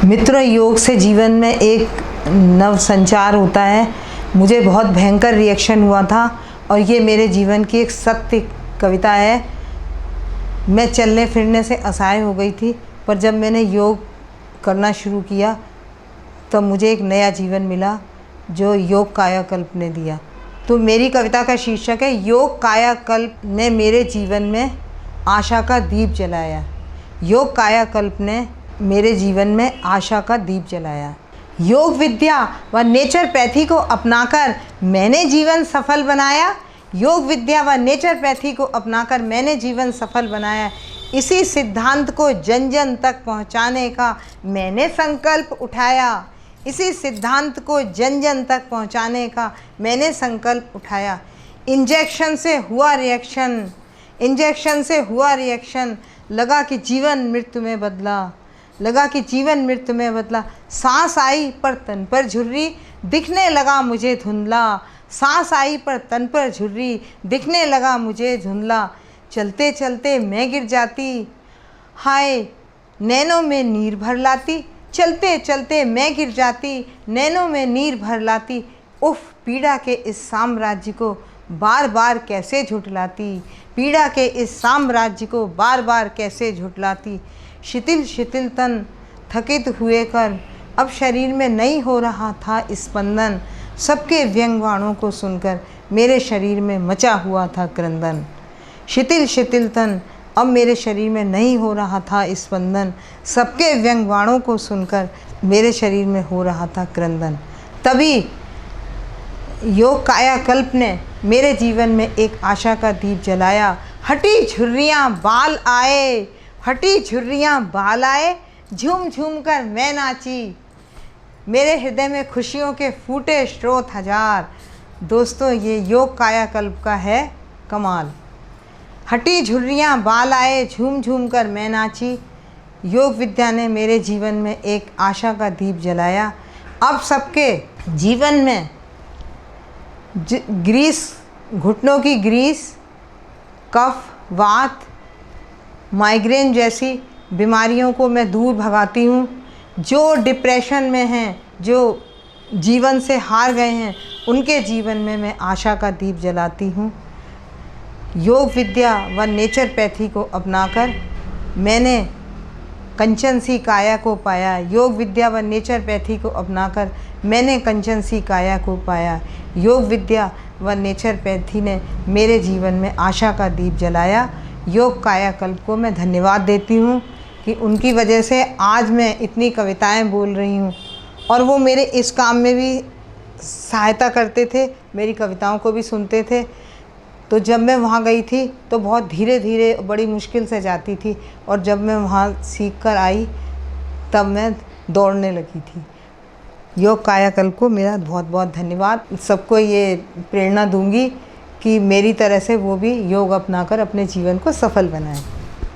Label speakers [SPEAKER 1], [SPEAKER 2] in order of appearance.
[SPEAKER 1] मित्रों, योग से जीवन में एक नव संचार होता है। मुझे बहुत भयंकर रिएक्शन हुआ था और ये मेरे जीवन की एक सत्य कविता है। मैं चलने फिरने से असहाय हो गई थी, पर जब मैंने योग करना शुरू किया तो मुझे एक नया जीवन मिला जो योग कायाकल्प ने दिया। तो मेरी कविता का शीर्षक है योग कायाकल्प ने मेरे जीवन में आशा का दीप जलाया। योग कायाकल्प ने मेरे जीवन में आशा का दीप जलाया। योग विद्या व नेचरपैथी को अपनाकर मैंने जीवन सफल बनाया। योग विद्या व नेचरपैथी को अपनाकर मैंने जीवन सफल बनाया। इसी सिद्धांत को जन जन तक पहुंचाने का मैंने संकल्प उठाया। इसी सिद्धांत को जन जन तक पहुंचाने का मैंने संकल्प उठाया। इंजेक्शन से हुआ रिएक्शन, लगा कि जीवन मृत्यु में बदला। सांस आई पर तन पर झुर्री, दिखने लगा मुझे धुंधला। सांस आई पर तन पर झुर्री, दिखने लगा मुझे धुंधला। चलते चलते मैं गिर जाती, हाय नैनों में नीर भर लाती। चलते चलते मैं गिर जाती, नैनों में नीर भर लाती। उफ, पीड़ा के इस साम्राज्य को बार बार कैसे झुठलाती। पीड़ा के इस साम्राज्य को बार बार कैसे झुठलाती। शिथिल तन थकित हुए कर अब शरीर में नहीं हो रहा था स्पंदन। सबके व्यंग्यवाणों को सुनकर मेरे शरीर में मचा हुआ था क्रंदन। शिथिल तन अब मेरे शरीर में नहीं हो रहा था स्पंदन। सबके व्यंग्यवाणों को सुनकर मेरे शरीर में हो रहा था क्रंदन। तभी योग कायाकल्प ने मेरे जीवन में एक आशा का दीप जलाया। हटी झुर्रियाँ बाल आए, झूम झूम कर मैं नाची। मेरे हृदय में खुशियों के फूटे स्रोत हजार। दोस्तों, ये योग कायाकल्प का है कमाल। हटी झुर्रियाँ बाल आए, झूम झूम कर मैं नाची। योग विद्या ने मेरे जीवन में एक आशा का दीप जलाया। अब सबके जीवन में घुटनों की ग्रीस, कफ, वात, माइग्रेन जैसी बीमारियों को मैं दूर भगाती हूँ। जो डिप्रेशन में हैं, जो जीवन से हार गए हैं, उनके जीवन में मैं आशा का दीप जलाती हूँ। योग विद्या व नेचरपैथी को अपनाकर मैंने कंचन सी काया को पाया। योग विद्या व नेचरपैथी को अपनाकर मैंने कंचन सी काया को पाया। योग विद्या व नेचरपैथी ने मेरे जीवन में आशा का दीप जलाया। योग कायाकल्प को मैं धन्यवाद देती हूँ कि उनकी वजह से आज मैं इतनी कविताएं बोल रही हूँ और वो मेरे इस काम में भी सहायता करते थे, मेरी कविताओं को भी सुनते थे। तो जब मैं वहाँ गई थी तो बहुत धीरे धीरे बड़ी मुश्किल से जाती थी और जब मैं वहाँ सीख कर आई तब मैं दौड़ने लगी थी। योग कायाकल्प को मेरा बहुत बहुत धन्यवाद। सबको ये प्रेरणा दूंगी कि मेरी तरह से वो भी योग अपनाकर अपने जीवन को सफल बनाएं।